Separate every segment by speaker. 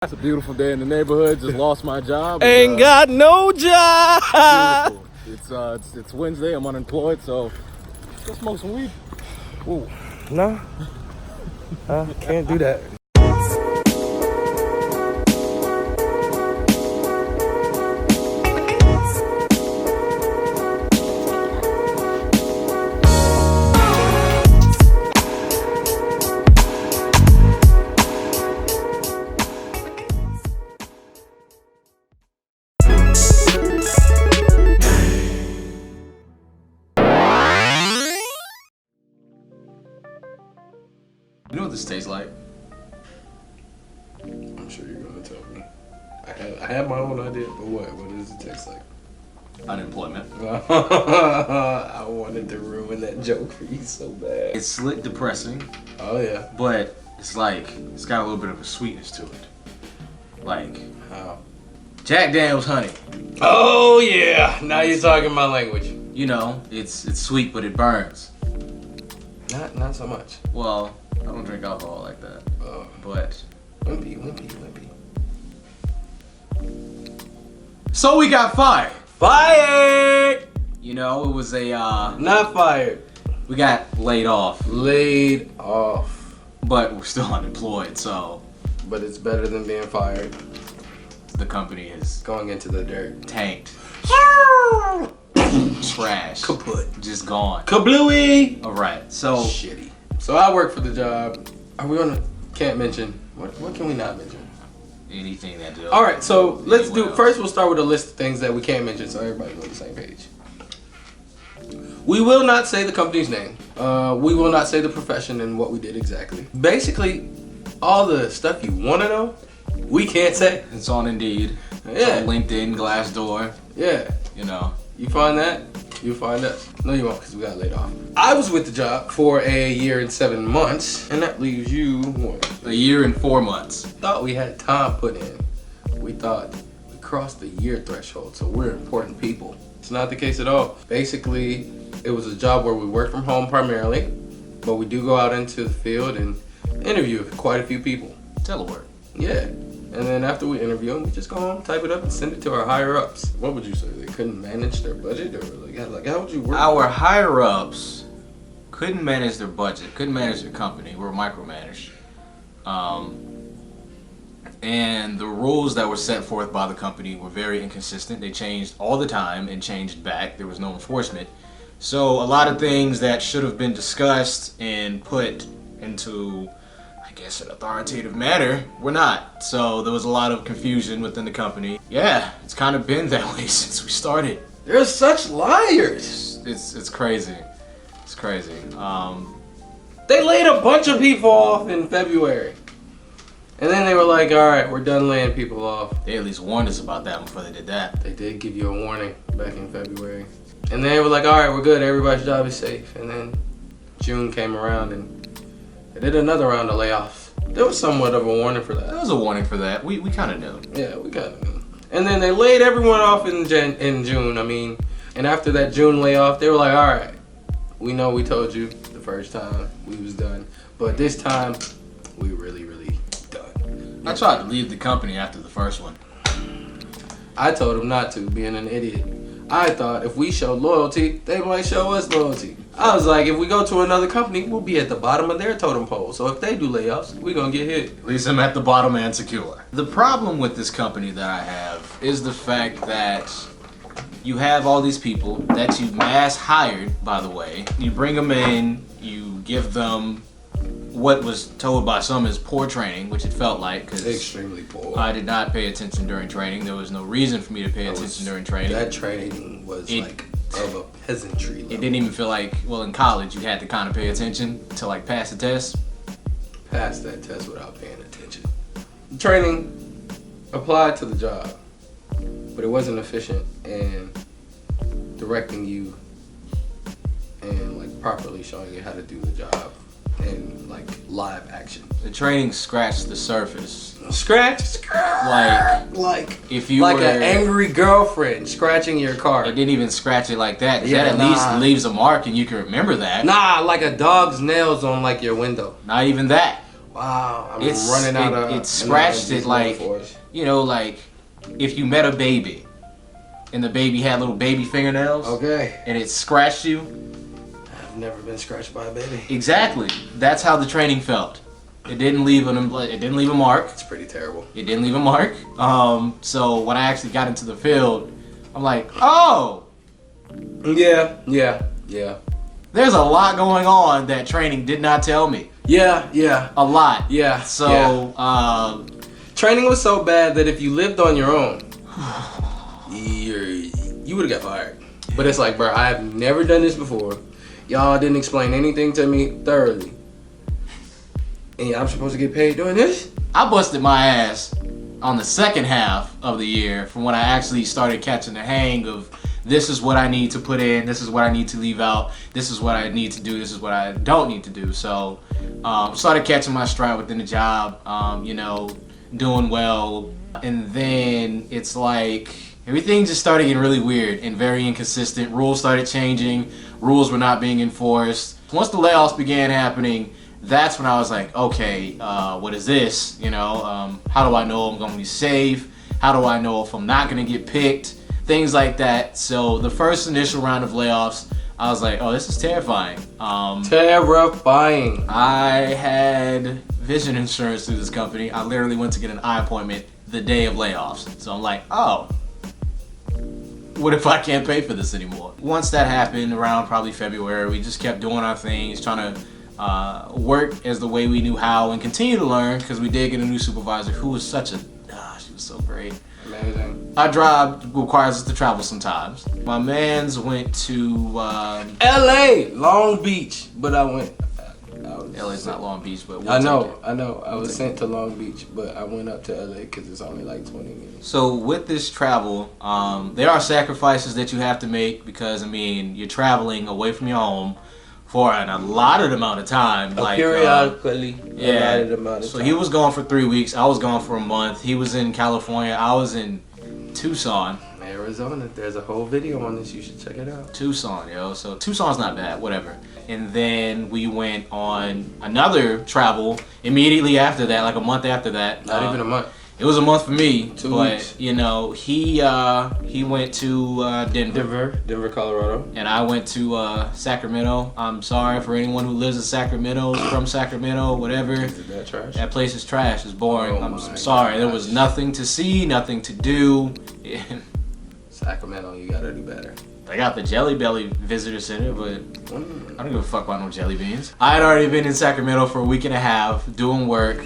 Speaker 1: It's a beautiful day in the neighborhood. Just lost my job.
Speaker 2: Ain't got no job.
Speaker 1: Beautiful. It's Wednesday. I'm unemployed, so let's smoke some weed.
Speaker 2: Ooh, no, can't do that.
Speaker 3: You know what this tastes like?
Speaker 2: I'm sure you're gonna tell me. I have my own idea, but what does it taste like?
Speaker 3: Unemployment.
Speaker 2: I wanted to ruin that joke for you so bad.
Speaker 3: It's slick depressing.
Speaker 2: Oh yeah.
Speaker 3: But it's like, it's got a little bit of a sweetness to it. Like,
Speaker 2: How?
Speaker 3: Jack Daniel's honey.
Speaker 2: Oh yeah. Now you're talking my language.
Speaker 3: You know, it's sweet, but it burns.
Speaker 2: Not so much.
Speaker 3: Well, I don't drink alcohol like that. But
Speaker 2: Wimpy.
Speaker 3: so we got fired.
Speaker 2: Fired!
Speaker 3: You know, it was a
Speaker 2: Not fired.
Speaker 3: we got laid off,
Speaker 2: Laid off.
Speaker 3: but we're still unemployed, so
Speaker 2: But it's better than being fired.
Speaker 3: the company is
Speaker 2: Going into the dirt.
Speaker 3: tanked. Trash.
Speaker 2: Kaput.
Speaker 3: Just gone.
Speaker 2: Kablooey!
Speaker 3: Alright, so
Speaker 2: Shitty. So I work for the job. Are we gonna? Can't mention. What can we not mention?
Speaker 3: anything that do.
Speaker 2: All right. So let's do.
Speaker 3: Anyone else.
Speaker 2: First, we'll start with a list of things that we can't mention, so everybody's on the same page. We will not say the company's name. We will not say the profession and what we did exactly. Basically, all the stuff you want to know, we can't say.
Speaker 3: It's on Indeed. It's
Speaker 2: Yeah.
Speaker 3: on LinkedIn, Glassdoor.
Speaker 2: Yeah.
Speaker 3: You know.
Speaker 2: You find that, you find us. No, you won't, because we got laid off. I was with the job for a year and 7 months, and that leaves you what?
Speaker 3: A year and 4 months.
Speaker 2: Thought we had time put in. We thought we crossed the year threshold, so we're important people. It's not the case at all. Basically, it was a job where we work from home primarily, but we do go out into the field and interview quite a few people.
Speaker 3: Telework.
Speaker 2: Yeah. And then after we interview them, we just go home, type it up, and send it to our higher ups. What would you say? They couldn't manage their budget, or like how would you work?
Speaker 3: Our higher ups couldn't manage their budget, couldn't manage their company. We're micromanaged. And the rules that were set forth by the company were very inconsistent. They changed all the time and changed back. There was no enforcement. So a lot of things that should have been discussed and put into, I guess, an authoritative manner were not. So there was a lot of confusion within the company. Yeah, it's kind of been that way since we started.
Speaker 2: They're such liars.
Speaker 3: It's crazy. It's crazy.
Speaker 2: They laid a bunch of people off in February. And then they were like, all right, we're done laying people off.
Speaker 3: They at least warned us about that before they did that.
Speaker 2: They did give you a warning back in February. And then they were like, all right, we're good. Everybody's job is safe. And then June came around and they did another round of layoffs. There was somewhat of a warning for
Speaker 3: There
Speaker 2: that.
Speaker 3: was a warning for that. We kind of knew.
Speaker 2: Yeah, we kind of knew. And then they laid everyone off in June. And after that June layoff, they were like, all right, we know we told you the first time we was done. But this time, we really done.
Speaker 3: I tried to leave the company after the first one.
Speaker 2: I told them not to, being an idiot. I thought if we show loyalty, they might show us loyalty. I was like, if we go to another company, we'll be at the bottom of their totem pole. So if they do layoffs, we're going to get hit.
Speaker 3: At least I'm at the bottom and secure. The problem with this company that I have is the fact that you have all these people that you mass hired, by the way. You bring them in, you give them what was told by some as poor training, which it felt like, because
Speaker 2: Extremely poor.
Speaker 3: I did not pay attention during training. There was no reason for me to pay attention during training.
Speaker 2: That training was like of a peasantry level.
Speaker 3: It didn't even feel like, well, in college you had to kind of pay attention to like pass the test.
Speaker 2: Passed that test without paying attention. The training applied to the job, but it wasn't efficient in directing you and like properly showing you how to do the job in like live action.
Speaker 3: The training scratched the surface.
Speaker 2: Scratch, like
Speaker 3: If you
Speaker 2: like
Speaker 3: were
Speaker 2: an angry girlfriend scratching your car.
Speaker 3: It didn't even scratch it like that.
Speaker 2: Yeah,
Speaker 3: That at least leaves a mark and you can remember that.
Speaker 2: Nah, like a dog's nails on like your window.
Speaker 3: Not even that.
Speaker 2: Wow, I'm
Speaker 3: It's
Speaker 2: running out of.
Speaker 3: it scratched it like,
Speaker 2: metaphors.
Speaker 3: you know, like if you met a baby and the baby had little baby fingernails.
Speaker 2: Okay.
Speaker 3: And it scratched you.
Speaker 2: I've never been scratched by a baby.
Speaker 3: Exactly. That's how the training felt. It didn't leave a mark.
Speaker 2: It's pretty terrible.
Speaker 3: It didn't leave a mark. So when I actually got into the field, I'm like, oh,
Speaker 2: Yeah.
Speaker 3: there's a lot going on that training did not tell me.
Speaker 2: Yeah.
Speaker 3: A lot.
Speaker 2: Yeah.
Speaker 3: So,
Speaker 2: training was so bad that if you lived on your own, you would have got fired. But it's like, bro, I have never done this before. Y'all didn't explain anything to me thoroughly. And I'm supposed to get paid doing this?
Speaker 3: I busted my ass on the second half of the year from when I actually started catching the hang of this is what I need to put in, this is what I need to leave out, this is what I need to do, this is what I don't need to do. So started catching my stride within the job, doing well. And then it's like everything just started getting really weird and very inconsistent. Rules started changing, rules were not being enforced. Once the layoffs began happening, that's when I was like, okay, what is this? How do I know I'm going to be safe? How do I know if I'm not going to get picked? Things like that. So the first initial round of layoffs, I was like, oh, this is terrifying.
Speaker 2: Terrifying.
Speaker 3: I had vision insurance through this company. I literally went to get an eye appointment the day of layoffs. So I'm like, oh, what if I can't pay for this anymore? Once that happened around probably February, we just kept doing our things, trying to work as the way we knew how and continue to learn, because we did get a new supervisor who was she was so great.
Speaker 2: Amazing.
Speaker 3: Our job requires us to travel sometimes. My mans went to
Speaker 2: LA, Long Beach, but I went.
Speaker 3: LA's not Long Beach, but
Speaker 2: I know. I was sent to Long Beach, but I went up to LA because it's only like 20 minutes.
Speaker 3: So with this travel, there are sacrifices that you have to make because, you're traveling away from your home for an allotted amount of time.
Speaker 2: Periodically, allotted amount of time.
Speaker 3: So he was gone for 3 weeks. I was gone for a month. He was in California. I was in Tucson.
Speaker 2: Arizona. There's a whole video on this. You should check it out.
Speaker 3: Tucson, yo. So Tucson's not bad, whatever. And then we went on another travel immediately after that, like a month after that.
Speaker 2: Not even a month.
Speaker 3: It was a month for me,
Speaker 2: 2
Speaker 3: but
Speaker 2: weeks.
Speaker 3: He went to
Speaker 2: Denver, Colorado,
Speaker 3: and I went to Sacramento. I'm sorry for anyone who lives in Sacramento, from Sacramento, whatever.
Speaker 2: Is it that trash?
Speaker 3: That place is trash. It's boring.
Speaker 2: Oh
Speaker 3: I'm
Speaker 2: my
Speaker 3: sorry. There
Speaker 2: gosh.
Speaker 3: was nothing to see, nothing to do.
Speaker 2: Sacramento, you gotta do better.
Speaker 3: I got the Jelly Belly Visitor Center, but I don't give a fuck about no jelly beans. I had already been in Sacramento for a week and a half doing work,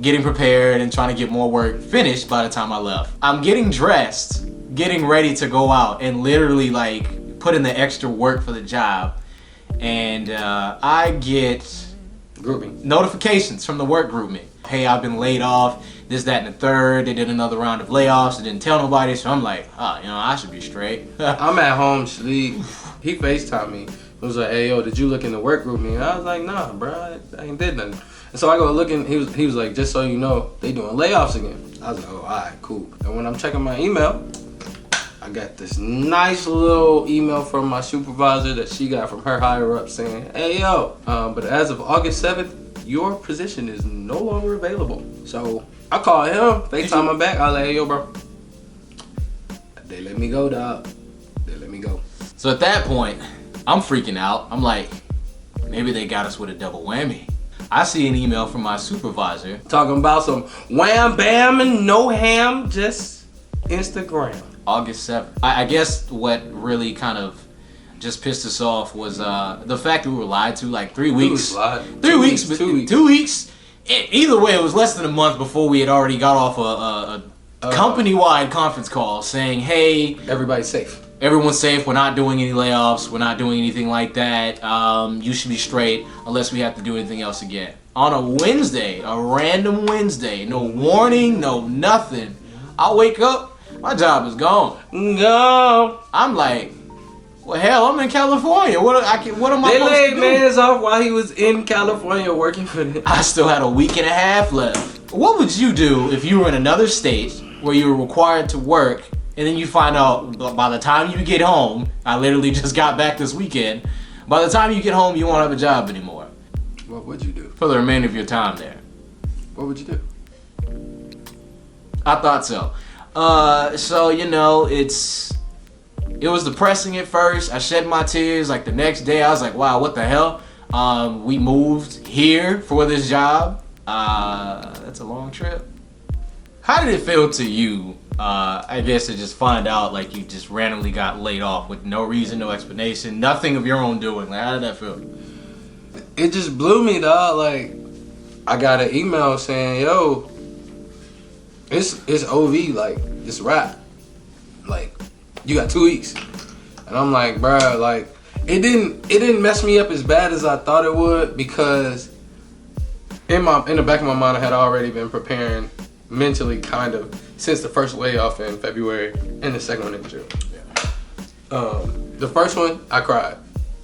Speaker 3: getting prepared and trying to get more work finished by the time I left. I'm getting dressed, getting ready to go out and literally like put in the extra work for the job. And I get
Speaker 2: Grouping.
Speaker 3: notifications from the work group me. Hey, I've been laid off, this, that, and the third. They did another round of layoffs. They didn't tell nobody, so I'm like, I should be straight.
Speaker 2: I'm at home sleep. He FaceTimed me. He was like, hey, yo, did you look in the work group me? And I was like, nah, bro, I ain't did nothing. And so I go looking, he was like, just so you know, they doing layoffs again. I was like, oh, all right, cool. And when I'm checking my email, I got this nice little email from my supervisor that she got from her higher up saying, hey, yo, but as of August 7th, your position is no longer available. So I call him, FaceTime him back. I was like, hey, yo, bro, they let me go, dog. They let me go.
Speaker 3: So at that point, I'm freaking out. I'm like, maybe they got us with a double whammy. I see an email from my supervisor
Speaker 2: Talking about some wham, bam, and no ham, just Instagram.
Speaker 3: August 7th. I guess what really kind of just pissed us off was the fact that we were lied to like 3 weeks.
Speaker 2: 2 weeks.
Speaker 3: 2 weeks. 2 weeks. Either way, it was less than a month before we had already got off a company-wide conference call saying, hey,
Speaker 2: Everybody's safe.
Speaker 3: everyone's safe. We're not doing any layoffs. We're not doing anything like that. You should be straight unless we have to do anything else again. On a Wednesday, a random Wednesday, no warning, no nothing. I wake up, my job is gone.
Speaker 2: Go.
Speaker 3: I'm like, well, hell, I'm in California. What am I
Speaker 2: They
Speaker 3: supposed to
Speaker 2: laid
Speaker 3: do?
Speaker 2: mans off while he was in California working for them.
Speaker 3: I still had a week and a half left. What would you do if you were in another state where you were required to work and then you find out by the time you get home, I literally just got back this weekend, by the time you get home, you won't have a job anymore?
Speaker 2: What would you do?
Speaker 3: for the remainder of your time there?
Speaker 2: What would you do?
Speaker 3: I thought so. So you know, it was depressing at first. I shed my tears. Like the next day, I was like, wow, what the hell? We moved here for this job. That's a long trip. How did it feel to you, I guess, to just find out like you just randomly got laid off with no reason, no explanation, nothing of your own doing? Like, how did that feel?
Speaker 2: It just blew me, dog. Like, I got an email saying, yo, it's OV, like, it's rap. Like, you got 2 weeks. And I'm like, bruh, like, it didn't mess me up as bad as I thought it would, because in the back of my mind I had already been preparing mentally, kind of, since the first layoff in February and the second one in June. The first one, I cried.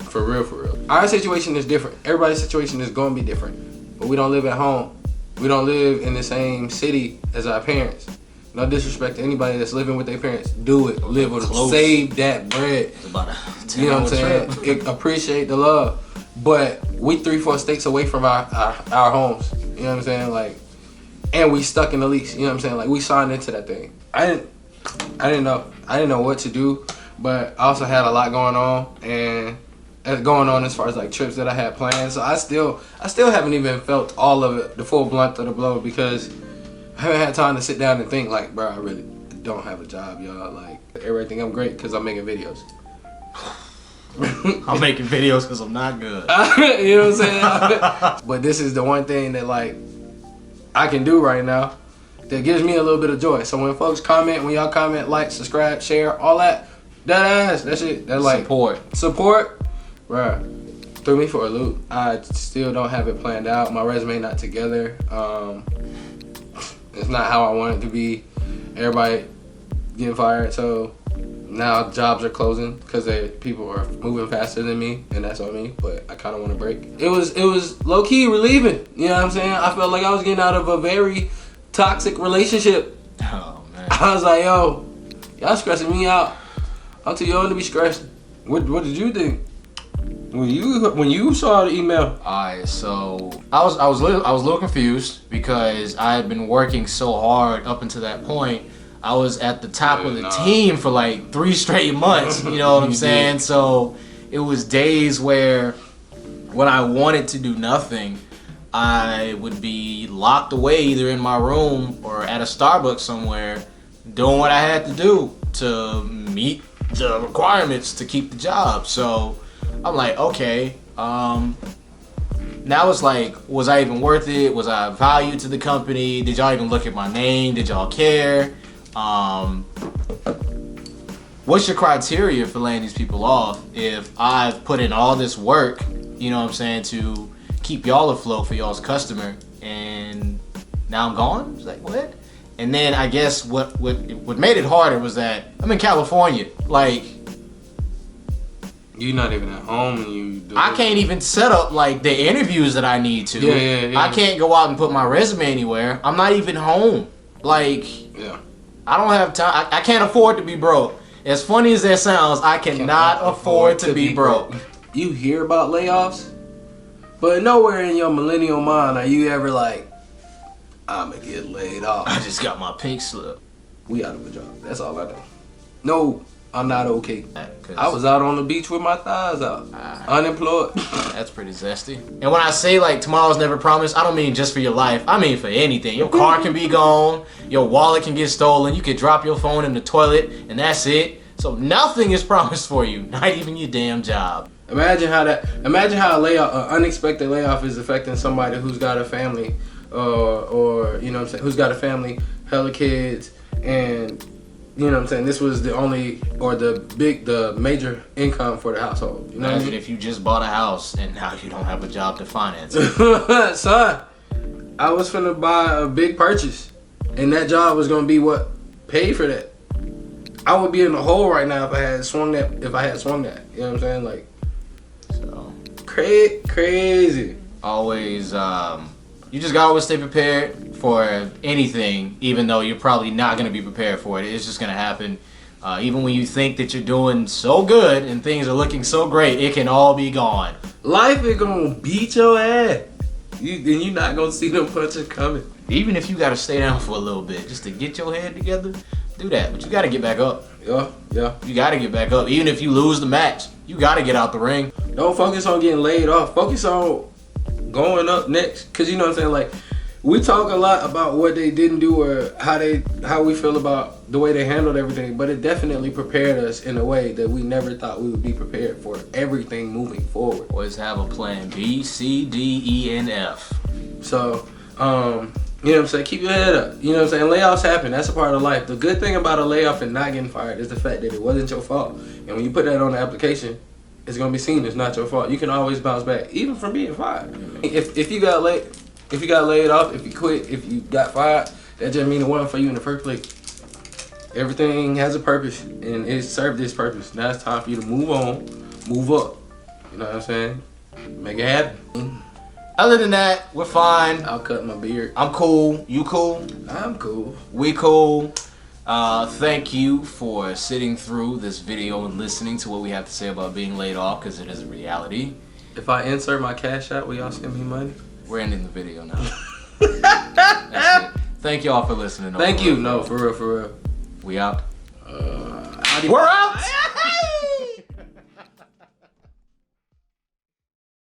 Speaker 2: For real. Our situation is different. Everybody's situation is going to be different. But we don't live at home. We don't live in the same city as our parents. No disrespect to anybody that's living with their parents. Do it. Live with them. Save that bread.
Speaker 3: It's about a 10
Speaker 2: You know what I'm saying? Appreciate the love. But we 3-4 states away from our homes. You know what I'm saying? Like, and we stuck in the lease. You know what I'm saying? Like, we signed into that thing. I didn't know what to do, but I also had a lot going on, and going on as far as like trips that I had planned. So I still haven't even felt all of it, the full blunt of the blow, because I haven't had time to sit down and think like, bro, I really don't have a job, y'all. Like, everybody think I'm great because I'm making videos.
Speaker 3: I'm making videos because I'm not good.
Speaker 2: You know what I'm saying? But this is the one thing that like I can do right now that gives me a little bit of joy. So when folks comment, when y'all comment, like, subscribe, share, all that shit, that's like support, bruh, threw me for a loop. I still don't have it planned out. My resume not together. It's not how I want it to be. Everybody getting fired, so now jobs are closing because people are moving faster than me, and that's on me. But I kind of want to break. It was low key relieving. You know what I'm saying? I felt like I was getting out of a very toxic relationship.
Speaker 3: Oh man.
Speaker 2: I was like, yo, y'all stressing me out. I'm too young to be stressed. What did you think when you saw the email?
Speaker 3: Alright, so I was a little confused because I had been working so hard up until that point. I was at the top of the team for like 3 straight months, you know what I'm saying? So it was days where when I wanted to do nothing, I would be locked away either in my room or at a Starbucks somewhere doing what I had to do to meet the requirements to keep the job. So I'm like, okay, now it's like, was I even worth it? Was I of value to the company? Did y'all even look at my name? Did y'all care? What's your criteria for laying these people off if I've put in all this work, you know what I'm saying, to keep y'all afloat for y'all's customer, and now I'm gone? It's like, what? And then I guess what made it harder was that I'm in California. Like,
Speaker 2: you're not even at home and you do
Speaker 3: I can't even set up like the interviews that I need to.
Speaker 2: Yeah.
Speaker 3: I can't go out and put my resume anywhere. I'm not even home. Like,
Speaker 2: yeah.
Speaker 3: I don't have time. I can't afford to be broke. As funny as that sounds, I cannot afford to be broke.
Speaker 2: You hear about layoffs, but nowhere in your millennial mind are you ever like, I'ma get laid off.
Speaker 3: I just got my pink slip.
Speaker 2: We out of a job. That's all I know. No, I'm not okay. I was out on the beach with my thighs out. Unemployed.
Speaker 3: That's pretty zesty. And when I say like tomorrow's never promised, I don't mean just for your life. I mean for anything. Your car can be gone. Your wallet can get stolen. You could drop your phone in the toilet, and that's it. So nothing is promised for you. Not even your damn job.
Speaker 2: Imagine how a layoff, an unexpected layoff, is affecting somebody who's got a family, or you know what I'm saying, who's got a family, hella kids, and you know what I'm saying, this was the only, or the major income for the household. You know
Speaker 3: Imagine
Speaker 2: what I mean?
Speaker 3: if you just bought a house and now you don't have a job to finance it.
Speaker 2: Son, I was finna buy a big purchase, and that job was gonna be what paid for that. I would be in the hole right now if I had swung that. You know what I'm saying? Like,
Speaker 3: So
Speaker 2: crazy.
Speaker 3: always, you just gotta always stay prepared for anything, even though you're probably not gonna be prepared for it. It's just gonna happen. Even when you think that you're doing so good and things are looking so great, it can all be gone.
Speaker 2: Life is gonna beat your ass. you not gonna see them punches coming.
Speaker 3: Even if you gotta stay down for a little bit just to get your head together, do that. But you gotta get back up.
Speaker 2: Yeah.
Speaker 3: You gotta get back up. Even if you lose the match, you gotta get out the ring.
Speaker 2: Don't focus on getting laid off. Focus on going up next. Cause you know what I'm saying? Like, we talk a lot about what they didn't do or how we feel about the way they handled everything, but it definitely prepared us in a way that we never thought we would be prepared for everything moving forward.
Speaker 3: Always have a plan B, C, D, E, and F.
Speaker 2: So, you know what I'm saying? Keep your head up. You know what I'm saying? Layoffs happen. That's a part of life. The good thing about a layoff and not getting fired is the fact that it wasn't your fault. And when you put that on the application, it's gonna be seen as not your fault. You can always bounce back, even from being fired. If you got laid off, if you quit, if you got fired, that just means it wasn't for you in the first place. Everything has a purpose, and it served its purpose. Now it's time for you to move on, move up. You know what I'm saying? Make it happen.
Speaker 3: Other than that, we're fine.
Speaker 2: I'll cut my beard.
Speaker 3: I'm cool. You cool?
Speaker 2: I'm cool.
Speaker 3: We cool. Thank you for sitting through this video and listening to what we have to say about being laid off, because it is a reality.
Speaker 2: If I insert my cash out, will y'all send me money?
Speaker 3: We're ending the video now. That's it. Thank y'all for listening.
Speaker 2: Thank you. No, for real.
Speaker 3: We out.
Speaker 2: We're out.